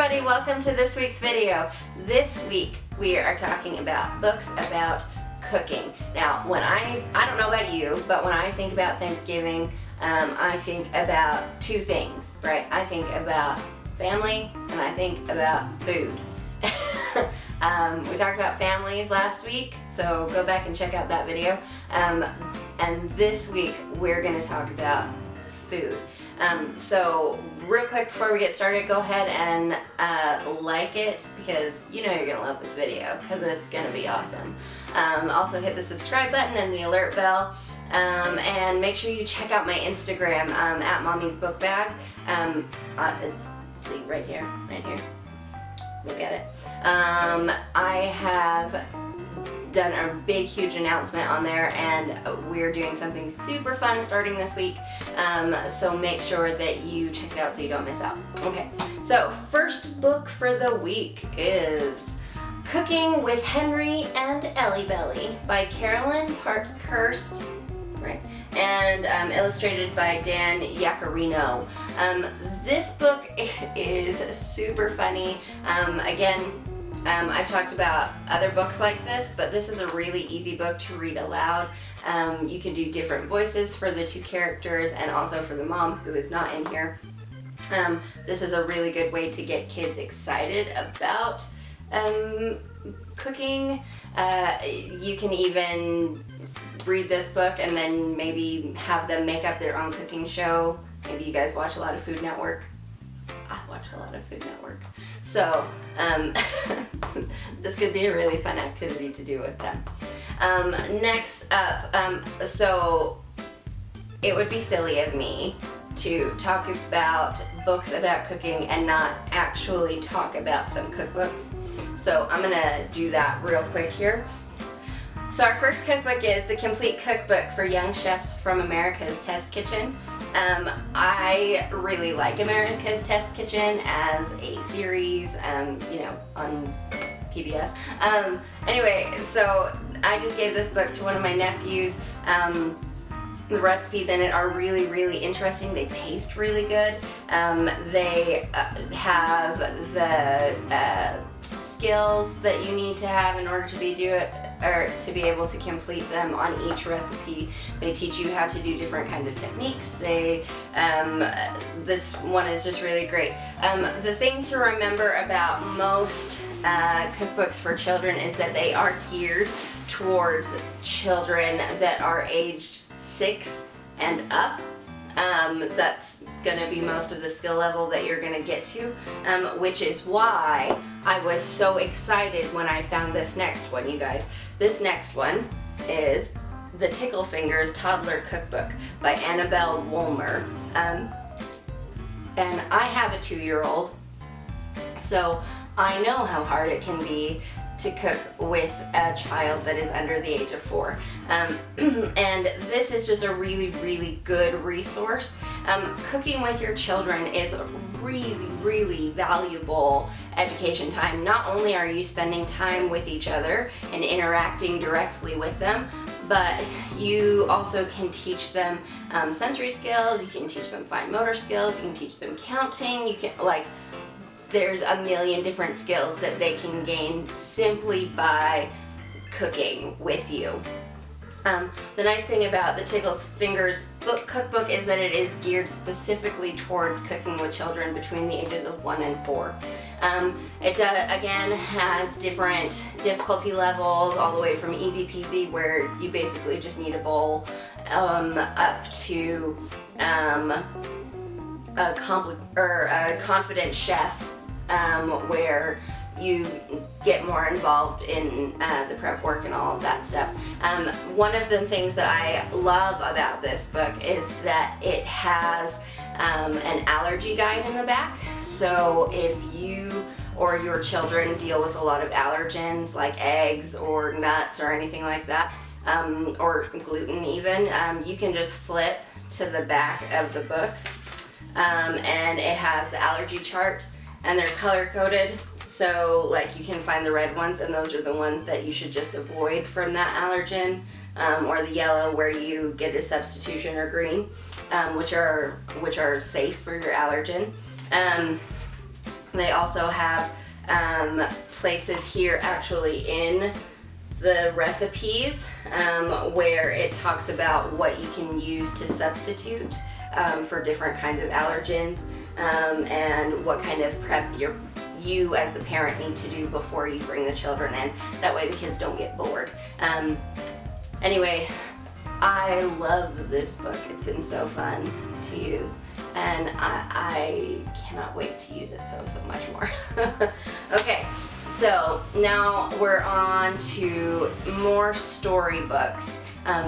everybody, welcome to this week's video. This week we are talking about books about cooking. Now, when I don't know about you, but when I think about Thanksgiving, I think about two things, right? I think about family and I think about food. We talked about families last week, so go back and check out that video. And this week we're going to talk about food. So real quick before we get started, go ahead and like it, because you know you're going to love this video because it's going to be awesome. Also hit the subscribe button and the alert bell. And make sure you check out my Instagram at Mommy's Book Bag. It's right here. Look at it. I have done a big, huge announcement on there, and we're doing something super fun starting this week. So make sure that you check it out so you don't miss out. Okay, so first book for the week is Cooking with Henry and Elliebelly by Carolyn Packhurst, right? And illustrated by Diane Yaccarino. This book is super funny. I've talked about other books like this, but this is a really easy book to read aloud. You can do different voices for the two characters and also for the mom who is not in here. This is a really good way to get kids excited about cooking. You can even read this book and then maybe have them make up their own cooking show. Maybe you guys watch a lot of Food Network. I watch a lot of Food Network. So this could be a really fun activity to do with them. Next up, so it would be silly of me to talk about books about cooking and not actually talk about some cookbooks. So I'm gonna do that real quick here. So our first cookbook is The Complete Cookbook for Young Chefs from America's Test Kitchen. I really like America's Test Kitchen as a series, you know, on PBS. Anyway, so I just gave this book to one of my nephews. The recipes in it are really, really interesting. They taste really good. They have the skills that you need to have in order to be able to complete them on each recipe. They teach you how to do different kinds of techniques. This one is just really great. The thing to remember about most cookbooks for children is that they are geared towards children that are aged 6 and up. That's gonna be most of the skill level that you're gonna get to, which is why I was so excited when I found this next one, you guys. This next one is The Tickle Fingers Toddler Cookbook by Annabelle Woolmer. And I have a 2-year-old, so I know how hard it can be to cook with a child that is under the age of 4. And this is just a really, really good resource. Cooking with your children is really, really valuable education time. Not only are you spending time with each other and interacting directly with them, but you also can teach them sensory skills, you can teach them fine motor skills, you can teach them counting, you can, like, there's a million different skills that they can gain simply by cooking with you. The nice thing about the Tickle Fingers cookbook is that it is geared specifically towards cooking with children between the ages of 1 and 4. It again has different difficulty levels, all the way from easy peasy, where you basically just need a bowl, up to a confident chef, where you get more involved in the prep work and all of that stuff. One of the things that I love about this book is that it has an allergy guide in the back. So if you or your children deal with a lot of allergens like eggs or nuts or anything like that, or gluten even, you can just flip to the back of the book, and it has the allergy chart, and they're color coded, so like you can find the red ones, and those are the ones that you should just avoid from that allergen, or the yellow where you get a substitution, or green, which are safe for your allergen. They also have places here actually in the recipes where it talks about what you can use to substitute for different kinds of allergens and what kind of prep you as the parent need to do before you bring the children in. That way the kids don't get bored. Anyway, I love this book. It's been so fun to use, and I cannot wait to use it so much more. Okay, so now we're on to more storybooks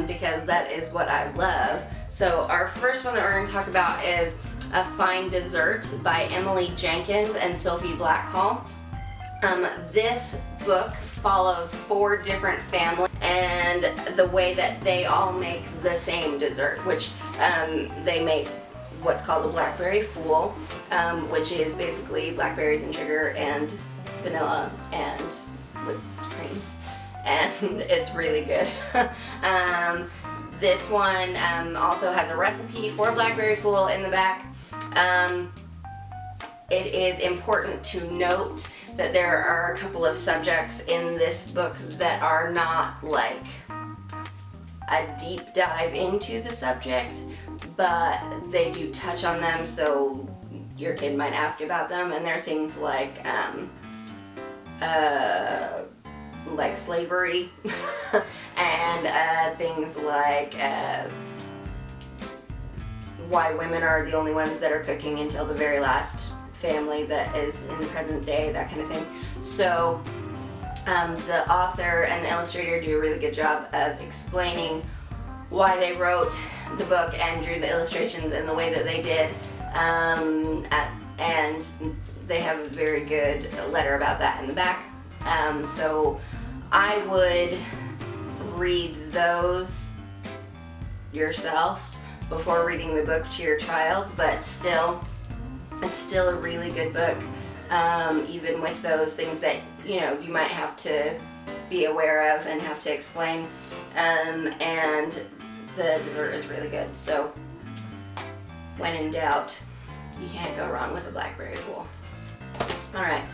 because that is what I love. So our first one that we're going to talk about is A Fine Dessert by Emily Jenkins and Sophie Blackhall. This book follows 4 different families and the way that they all make the same dessert, which they make what's called a blackberry fool, which is basically blackberries and sugar and vanilla and whipped cream, and it's really good. This one also has a recipe for blackberry fool in the back. It is important to note that there are a couple of subjects in this book that are not like a deep dive into the subject, but they do touch on them, so your kid might ask about them, and they're things like slavery and things like why women are the only ones that are cooking until the very last family that is in the present day, that kind of thing. So the author and the illustrator do a really good job of explaining why they wrote the book and drew the illustrations in the way that they did, and they have a very good letter about that in the back. So I would read those yourself before reading the book to your child, but still, it's still a really good book, even with those things that, you know, you might have to be aware of and have to explain, and the dessert is really good. So when in doubt, you can't go wrong with a blackberry fool. Alright,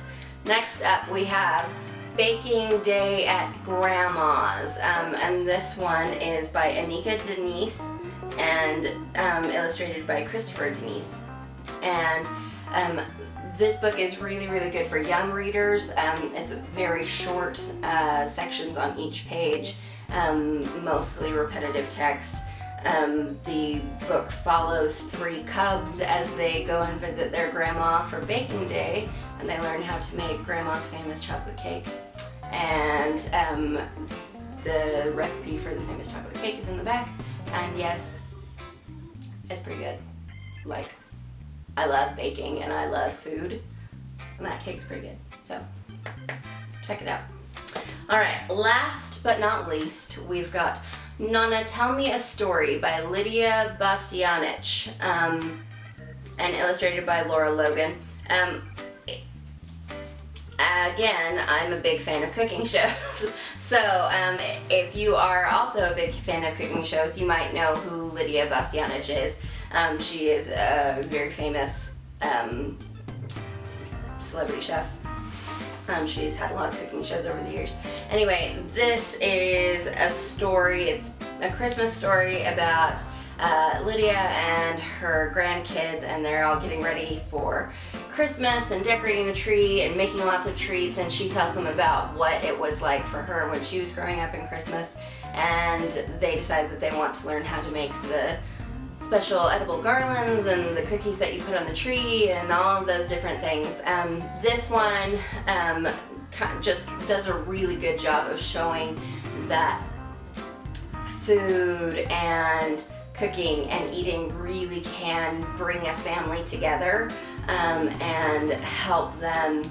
next up we have Baking Day at Grandma's, and this one is by Anika Denise and illustrated by Christopher Denise. And this book is really, really good for young readers. It's very short sections on each page, mostly repetitive text. The book follows 3 cubs as they go and visit their grandma for baking day, and they learn how to make grandma's famous chocolate cake. And the recipe for the famous chocolate cake is in the back, and yes, it's pretty good. Like, I love baking and I love food, and that cake's pretty good, so check it out. Alright, last but not least, we've got Nonna, Tell Me a Story by Lidia Bastianich, and illustrated by Laura Logan. Again, I'm a big fan of cooking shows, so if you are also a big fan of cooking shows, you might know who Lidia Bastianich is. She is a very famous celebrity chef. She's had a lot of cooking shows over the years. Anyway, this is a story, it's a Christmas story about Lidia and her grandkids, and they're all getting ready for Christmas and decorating the tree and making lots of treats, and she tells them about what it was like for her when she was growing up in Christmas, and they decide that they want to learn how to make the special edible garlands and the cookies that you put on the tree and all of those different things. This one just does a really good job of showing that food and cooking and eating really can bring a family together and help them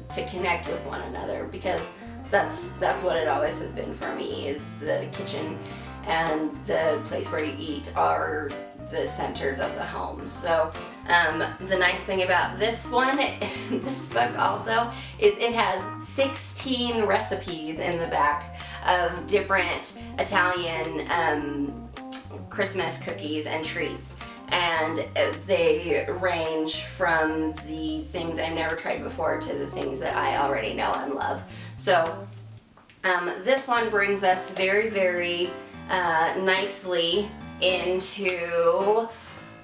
to connect with one another, because that's what it always has been for me, is the kitchen and the place where you eat are the centers of the home. So the nice thing about this one, this book also, is it has 16 recipes in the back of different Italian Christmas cookies and treats. and they range from the things I've never tried before to the things that I already know and love. So this one brings us very, very nicely into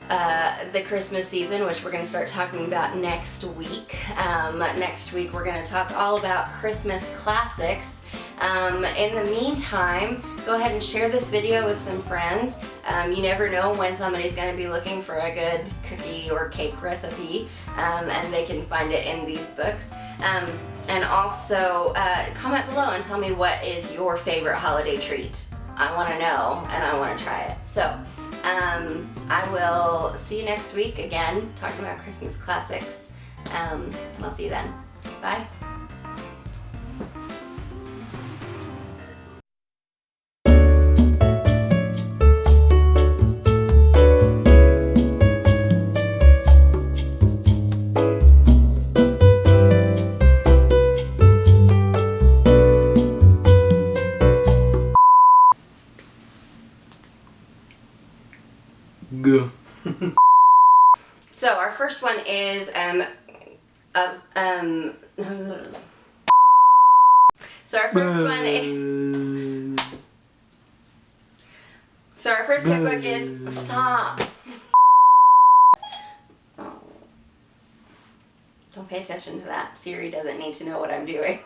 the Christmas season, which we're going to start talking about next week. Next week we're going to talk all about Christmas classics. In the meantime, go ahead and share this video with some friends. You never know when somebody's going to be looking for a good cookie or cake recipe, and they can find it in these books. And also, comment below and tell me what is your favorite holiday treat. I want to know, and I want to try it. So, I will see you next week again, talking about Christmas classics, and I'll see you then. Bye. Go. So our first one is So our first cookbook is stop. Oh. Don't pay attention to that. Siri doesn't need to know what I'm doing.